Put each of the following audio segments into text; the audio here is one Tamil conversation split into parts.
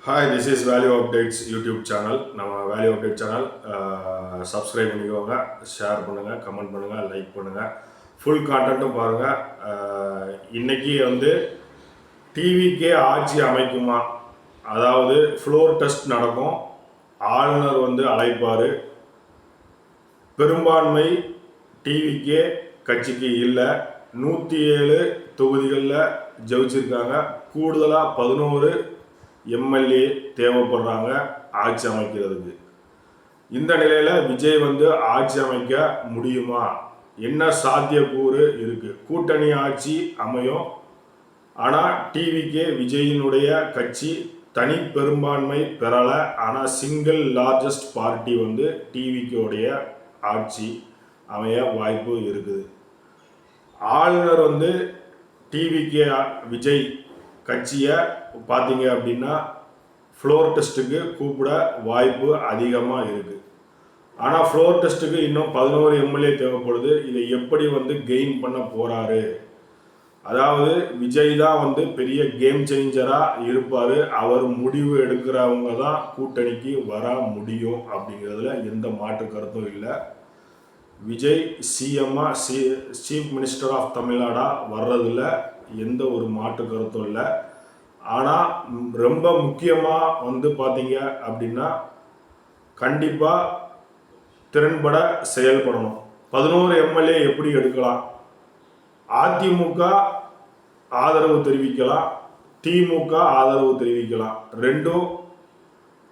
Hi, this is value updates YouTube channel. நம்ம வேல்யூ அப்டேட் சேனல் சப்ஸ்கிரைப் பண்ணிக்கோங்க, ஷேர் பண்ணுங்கள், கமெண்ட் பண்ணுங்கள், லைக் பண்ணுங்கள். ஃபுல் கான்டென்ட்டும் பாருங்கள். இன்றைக்கி டிவிக்கே ஆட்சி அமைக்குமா, அதாவது ஃப்ளோர் டெஸ்ட் நடக்கும். ஆளுநர் அழைப்பார். பெரும்பான்மை டிவிக்கே கட்சிக்கு இல்லை. 107 தொகுதிகளில் ஜெயிச்சிருக்காங்க. கூடுதலாக 11 எம்எல்ஏ தேவைப்படுறாங்க ஆட்சி அமைக்கிறதுக்கு. இந்த நிலையில் விஜய் ஆட்சி அமைக்க முடியுமா? என்ன சாத்தியக்கூறு இருக்கு? கூட்டணி ஆட்சி அமையும். ஆனால் டிவிக்கே விஜயினுடைய கட்சி தனி பெரும்பான்மை பெறலை. ஆனால் சிங்கிள் லார்ஜஸ்ட் பார்ட்டி டிவிக்கோடைய ஆட்சி அமைய வாய்ப்பு இருக்குது. ஆளுநர் டிவிக்கே விஜய் கட்சியை பார்த்தீங்க அப்படின்னா ஃப்ளோர் டெஸ்ட்டுக்கு கூப்பிட வாய்ப்பு அதிகமாக இருக்குது. ஆனால் ஃப்ளோர் டெஸ்ட்டுக்கு இன்னும் 11 எம்எல்ஏ தேவைப்படுது. இதை எப்படி கெயின் பண்ண போகிறாரு? அதாவது விஜய் தான் பெரிய கேம் சேஞ்சராக இருப்பார். அவர் முடிவு எடுக்கிறவங்க தான் கூட்டணிக்கு வர முடியும் அப்படிங்கிறதுல எந்த மாற்று கருத்தும் இல்லை. விஜய் சிஎம்மாக சீஃப் மினிஸ்டர் ஆஃப் தமிழ்நாடா வர்றதில் எந்த ஒரு மாற்று கருத்தும் இல்லை. ஆனால் ரொம்ப முக்கியமாக பார்த்தீங்க அப்படின்னா கண்டிப்பாக திறன்பட செயல்படணும். 11 எம்எல்ஏ எப்படி எடுக்கலாம்? அதிமுக ஆதரவு தெரிவிக்கலாம், திமுக ஆதரவு தெரிவிக்கலாம். ரெண்டும்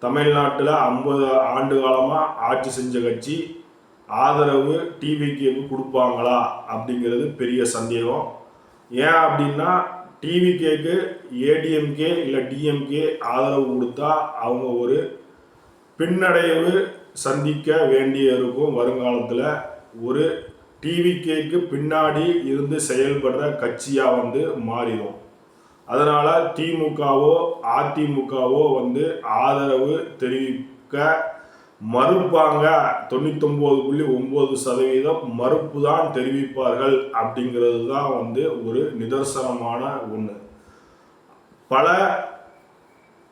தமிழ்நாட்டில் 50 ஆண்டு காலமாக ஆட்சி செஞ்ச கட்சி. ஆதரவு டிவிகேக்கு கொடுப்பாங்களா அப்படிங்கிறது பெரிய சந்தேகம். ஏன் அப்படின்னா டிவிகேக்கு ஏடிஎம்கே இல்லை டிஎம்கே ஆதரவு கொடுத்தா அவங்க ஒரு பின்னடைவு சந்திக்க வேண்டிய இருக்கும். வருங்காலத்தில் ஒரு டிவிகேக்கு பின்னாடி இருந்து செயல்படுற கட்சியாக மாறிடும். அதனால் திமுகவோ அதிமுகவோ ஆதரவு தெரிவிக்க மறுப்பாங்க. 99.9% மறுப்பு தான் தெரிவிப்பார்கள் அப்படிங்கிறது தான் ஒரு நிதர்சனமான ஒன்று. பல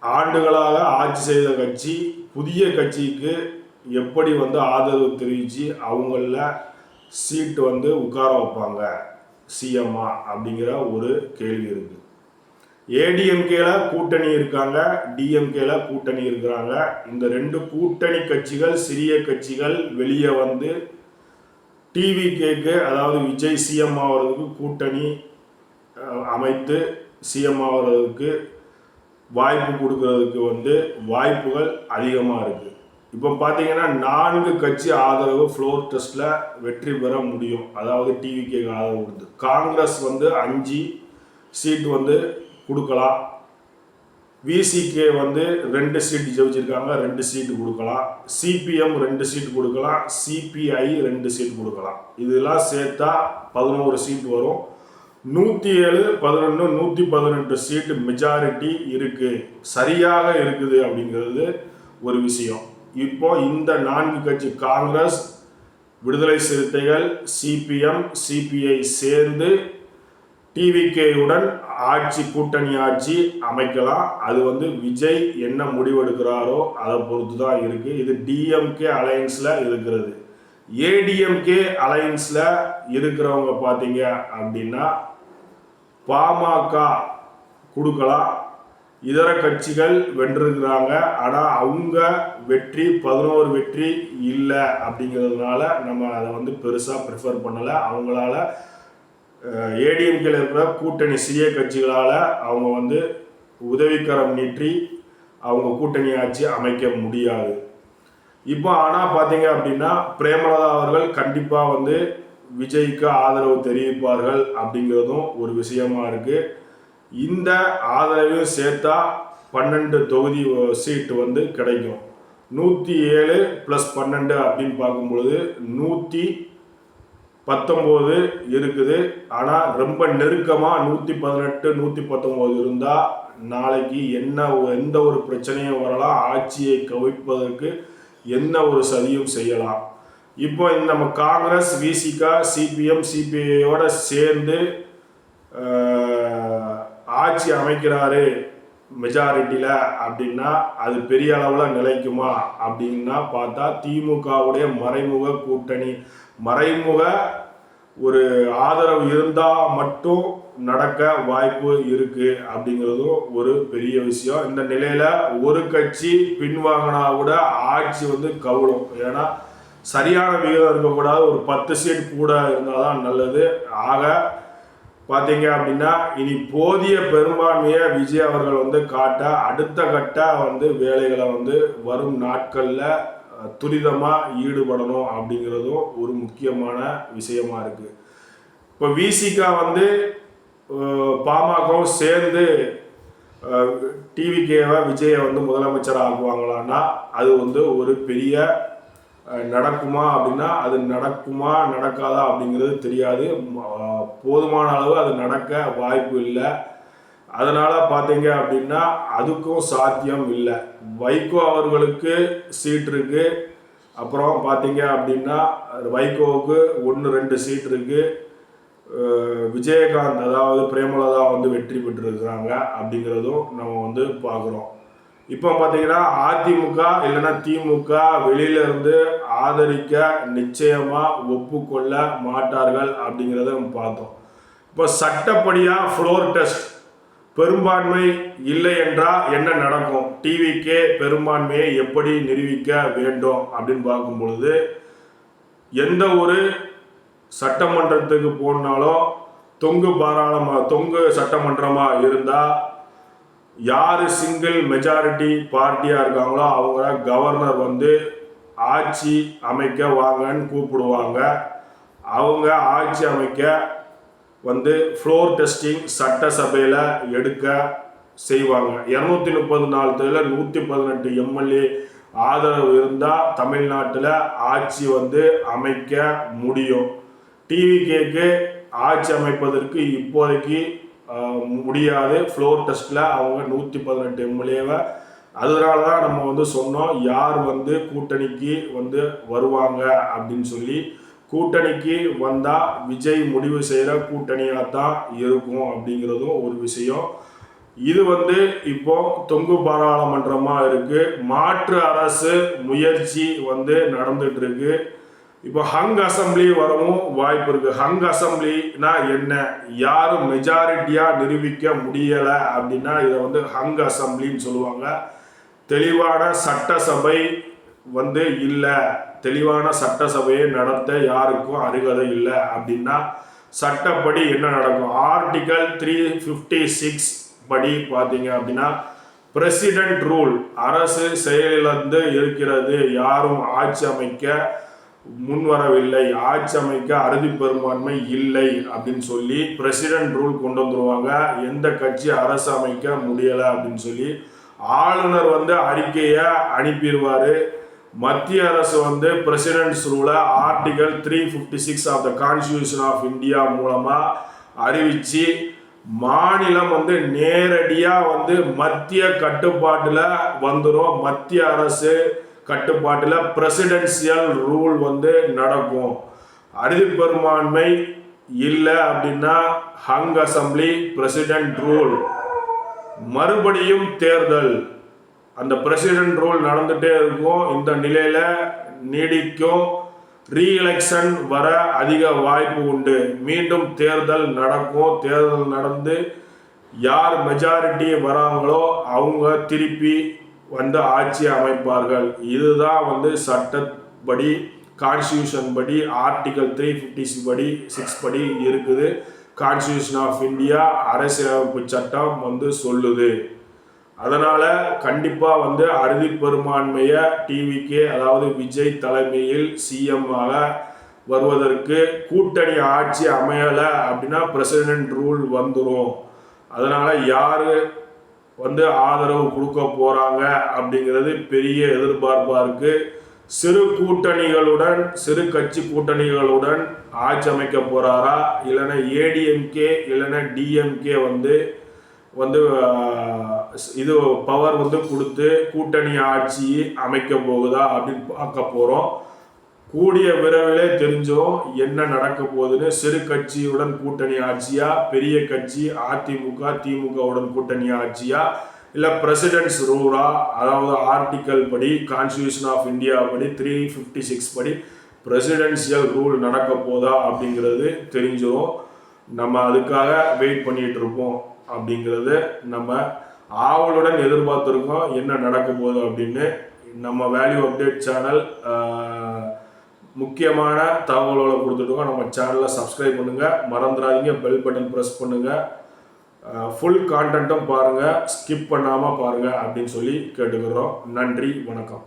ஆண்டுகளாக ஆட்சி செய்த கட்சி புதிய கட்சிக்கு எப்படி ஆதரவு தெரிவித்து அவங்கள சீட்டு உட்கார வைப்பாங்க சிஎம்மா அப்படிங்கிற ஒரு கேள்வி இருக்குது. ஏடிஎம்கேல கூட்டணி இருக்காங்க, டிஎம்கேல கூட்டணி இருக்கிறாங்க. இந்த 2 கூட்டணி கட்சிகள் சிறிய கட்சிகள் வெளியே டிவிகேக்கு, அதாவது விஜய் சிஎம் ஆகிறதுக்கு கூட்டணி அமைத்து சிஎம் ஆகிறதுக்கு வாய்ப்பு கொடுக்கறதுக்கு வாய்ப்புகள் அதிகமாக இருக்குது. இப்போ பார்த்தீங்கன்னா 4 கட்சி ஆதரவு ஃப்ளோர் டெஸ்ட்டில் வெற்றி பெற முடியும். அதாவது டிவிகேக்கு ஆதரவு கொடுத்து காங்கிரஸ் 5 சீட்டு கொடுக்கலாம். விசிகே 2 சீட்டு ஜெயிச்சிருக்காங்க, 2 சீட்டு கொடுக்கலாம். சிபிஎம் 2 சீட்டு கொடுக்கலாம். சிபிஐ 2 சீட்டு கொடுக்கலாம். இதெல்லாம் சேர்த்தா 11 சீட்டு வரும். 107, 11, 118 சீட்டு மெஜாரிட்டி இருக்கு, சரியாக இருக்குது அப்படிங்கிறது ஒரு விஷயம். இப்போ இந்த 4 கட்சி காங்கிரஸ், விடுதலை சிறுத்தைகள், சிபிஎம், சிபிஐ சேர்ந்து டிவிகேயுடன் ஆட்சி கூட்டணி ஆட்சி அமைக்கலாம். அது விஜய் என்ன முடிவெடுக்கிறாரோ அதை பொறுத்து தான் இருக்கு. இது டிஎம்கே அலையன்ஸ்ல இருக்கிறது. ஏடிஎம்கே அலையன்ஸ்ல இருக்கிறவங்க பார்த்தீங்க அப்படின்னா பாமக கொடுக்கலாம். இதர கட்சிகள் வென்றிருக்கிறாங்க. ஆனால் அவங்க வெற்றி 11 வெற்றி இல்லை அப்படிங்கிறதுனால நம்ம அதை பெருசாக ப்ரிஃபர் பண்ணலை. அவங்களால ஏடிஎம்கேல இருக்கிற கூட்டணி சிறிய கட்சிகளால் அவங்க உதவிக்கரம் நீட்டி அவங்க கூட்டணி ஆட்சி அமைக்க முடியாது. இப்போ ஆனால் பார்த்தீங்க அப்படின்னா பிரேமலதா அவர்கள் கண்டிப்பாக விஜய்க்கு ஆதரவு தெரிவிப்பார்கள் அப்படிங்கிறதும் ஒரு விஷயமா இருக்கு. இந்த ஆதரவையும் சேர்த்தா 12 தொகுதி சீட்டு கிடைக்கும். 107 + 12 அப்படின்னு பார்க்கும்பொழுது 119 இருக்குது. ஆனால் ரொம்ப நெருக்கமாக 118, 119 இருந்தால் நாளைக்கு எந்த ஒரு பிரச்சனையும் வரலாம். ஆட்சியை கவிழ்ப்பதற்கு என்ன ஒரு சதியும் செய்யலாம். இப்போ நம்ம காங்கிரஸ், விசிகா, சிபிஎம், சிபிஐயோட சேர்ந்து ஆட்சி அமைக்கிறாரு மெஜாரிட்டியில் அப்படின்னா அது பெரிய அளவில் நிலைக்குமா அப்படின்னா பார்த்தா திமுகவுடைய மறைமுக கூட்டணி, மறைமுக ஒரு ஆதரவு இருந்தால் மட்டும் நடக்க வாய்ப்பு இருக்கு அப்படிங்கிறதும் ஒரு பெரிய விஷயம். இந்த நிலையில ஒரு கட்சி பின்வாங்கினா கூட ஆட்சி வந்து கவுளும். ஏன்னா சரியான விகிதம் இருக்கக்கூடாது, ஒரு 10 சீட் கூட இருந்தால் தான் நல்லது. ஆக பார்த்தீங்க அப்படின்னா இனி போதிய பெரும்பான்மையை விஜய் அவர்கள் வந்து காட்ட அடுத்த கட்ட வந்து வேலைகளை வந்து வரும் நாட்களில் துரிதமாக ஈடுபடணும் அப்படிங்கிறதும் ஒரு முக்கியமான விஷயமா இருக்குது. இப்போ விசிகா வந்து பாமகவும் சேர்ந்து டிவிகேவை விஜயை வந்து முதலமைச்சர் ஆக்குவாங்களான்னா அது வந்து ஒரு பெரிய நடக்குமா அப்படின்னா அது நடக்குமா நடக்காதா அப்படிங்கிறது தெரியாது. போதுமான அளவு அது நடக்க வாய்ப்பு இல்லை. அதனால் பார்த்தீங்க அப்படின்னா அதுக்கும் சாத்தியம் இல்லை. வைகோ அவர்களுக்கு சீட் இருக்குது. அப்புறம் பார்த்தீங்க அப்படின்னா வைகோவுக்கு 1-2 சீட் இருக்குது. விஜயகாந்த் அதாவது பிரேமலதா வந்து வெற்றி பெற்றிருக்கிறாங்க அப்படிங்கிறதும் நம்ம வந்து பார்க்குறோம். இப்போ பார்த்தீங்கன்னா அதிமுக இல்லைன்னா திமுக வெளியிலேருந்து ஆதரிக்க நிச்சயமாக ஒப்புக்கொள்ள மாட்டார்கள் அப்படிங்கிறத நம்ம பார்த்தோம். இப்போ சட்டப்படியாக ஃப்ளோர் டெஸ்ட் பெரும்பான்மை இல்லை என்றால் என்ன நடக்கும், டிவிக்கே பெரும்பான்மையை எப்படி நிரூபிக்க வேண்டும் அப்படின்னு பார்க்கும் பொழுது எந்த ஒரு சட்டமன்றத்துக்கு போனாலும் தொங்கு சட்டமன்றமாக இருந்தால் யார் சிங்கிள் மெஜாரிட்டி பார்ட்டியாக இருக்காங்களோ அவங்க கவர்னர் வந்து ஆட்சி அமைக்க வாங்கன்னு கூப்பிடுவாங்க. அவங்க ஆட்சி அமைக்க வந்து ஃப்ளோர் டெஸ்டிங் சட்டசபையில் எடுக்க செய்வாங்க. 234 118 எம்எல்ஏ ஆதரவு இருந்தால் தமிழ்நாட்டில் ஆட்சி வந்து அமைக்க முடியும். டிவிகேக்கு ஆட்சி அமைப்பதற்கு இப்போதைக்கு முடியாது. ஃப்ளோர் டெஸ்ட்டில் அவங்க 118 எம்எல்ஏவை, அதனால தான் நம்ம வந்து சொன்னோம் யார் வந்து கூட்டணிக்கு வந்து வருவாங்க அப்படின்னு சொல்லி. கூட்டணிக்கு வந்தால் விஜய் முடிவு செய்கிற கூட்டணியாக தான் இருக்கும் அப்படிங்கிறதும் ஒரு விஷயம். இது வந்து இப்போ தொங்கு பாராளுமன்றமாக இருக்குது. மாற்று அரசு முயற்சி வந்து நடந்துட்டு இருக்கு. இப்போ ஹங் அசம்பிளி வரவும் வாய்ப்பு இருக்கு. ஹங் அசம்பிளினா என்ன, யாரும் மெஜாரிட்டியாக நிரூபிக்க முடியலை அப்படின்னா இதை வந்து ஹங் அசம்பிளின்னு சொல்லுவாங்க. தெளிவான சட்டசபை வந்து இல்லை, தெளிவான சட்டசபையை நடத்த யாருக்கும் அருகதை இல்லை அப்படின்னா சட்டப்படி என்ன நடக்கும், ஆர்டிகல் 356 படி பார்த்தீங்க அப்படின்னா பிரசிடென்ட் ரூல், அரசு செயலிழந்து இருக்கிறது, யாரும் ஆட்சி அமைக்க முன்வரவில்லை, ஆட்சி அமைக்க அறுதி பெரும்பான்மை இல்லை அப்படின்னு சொல்லி பிரசிடென்ட் ரூல் கொண்டு வந்துருவாங்க. எந்த கட்சி அரசு அமைக்க முடியலை அப்படின்னு சொல்லி ஆளுநர் வந்து அறிக்கையை அனுப்பிடுவார். மத்திய அரசு வந்து பிரசிடென்ட்ஸ் ரூலை article 356 of the constitution of India மூலமாக அறிவித்து மாநிலம் வந்து நேரடியாக வந்து மத்திய கட்டுப்பாட்டில் வந்துடும். மத்திய அரசு கட்டுப்பாட்டில் பிரசிடென்சியல் ரூல் வந்து நடக்கும். அறுதி பெரும்பான்மை இல்லை அப்படின்னா ஹங் அசம்பிளி, பிரசிடென்ட் ரூல், மறுபடியும் தேர்தல், அந்த பிரசிடென்ட் ரூல் நடந்துகிட்டே இருக்கும். இந்த நிலையில் நீடிக்கும். ரீஎலெக்ஷன் வர அதிக வாய்ப்பு உண்டு. மீண்டும் தேர்தல் நடக்கும். தேர்தல் நடந்து யார் மெஜாரிட்டி வராங்களோ அவங்க திருப்பி வந்து ஆட்சி அமைப்பார்கள். இதுதான் வந்து சட்டப்படி கான்ஸ்டியூஷன் படி ஆர்டிகல் 356 படி இருக்குது. கான்ஸ்டியூஷன் ஆஃப் இந்தியா அரசியலமைப்பு சட்டம் வந்து சொல்லுது. அதனால் கண்டிப்பாக வந்து அறுதி பெரும்பான்மையை டிவிக்கே அதாவது விஜய் தலைமையில் சிஎம்மாக வருவதற்கு கூட்டணி ஆட்சி அமையலை அப்படின்னா பிரசிடென்ட் ரூல் வந்துடும். அதனால் யார் வந்து ஆதரவு கொடுக்க போகிறாங்க அப்படிங்கிறது பெரிய எதிர்பார்ப்பாக இருக்குது. சிறு கூட்டணிகளுடன், சிறு கட்சி கூட்டணிகளுடன் ஆட்சி அமைக்க போகிறாரா, இல்லைன்னா ஏடிஎம்கே இல்லைன்னா டிஎம்கே வந்து இது பவர் வந்து கொடுத்து கூட்டணி ஆட்சி அமைக்க போகுதா அப்படின்னு பார்க்க போகிறோம். கூடிய விரைவிலே தெரிஞ்சோம் என்ன நடக்க போகுதுன்னு. சிறு கட்சியுடன் கூட்டணி ஆட்சியா, பெரிய கட்சி அதிமுக திமுகவுடன் கூட்டணி ஆட்சியா, இல்லை பிரசிடென்ட்ஸ் ரூலா, அதாவது ஆர்டிக்கல் படி, கான்ஸ்டியூஷன் ஆஃப் இந்தியா படி 356 படி பிரசிடென்சியல் ரூல் நடக்க போதா அப்படிங்கிறது தெரிஞ்சிடும். நம்ம அதுக்காக வெயிட் பண்ணிட்டு இருப்போம். அப்படிங்கிறது நம்ம ஆவலுடன் எதிர்பார்த்துருக்கோம் என்ன நடக்க போகுது அப்படின்னு. நம்ம வேல்யூ அப்டேட் சேனல் முக்கியமான தகவல்களை கொடுத்துட்டுருக்கோம். நம்ம சேனலை சப்ஸ்கிரைப் பண்ணுங்கள், மறந்துடாதீங்க, பெல் பட்டன் ப்ரெஸ் பண்ணுங்கள், ஃபுல் கான்டென்ட்டும் பாருங்கள், ஸ்கிப் பண்ணாமல் பாருங்கள் அப்படின்னு சொல்லி கேட்டுக்கிறோம். நன்றி, வணக்கம்.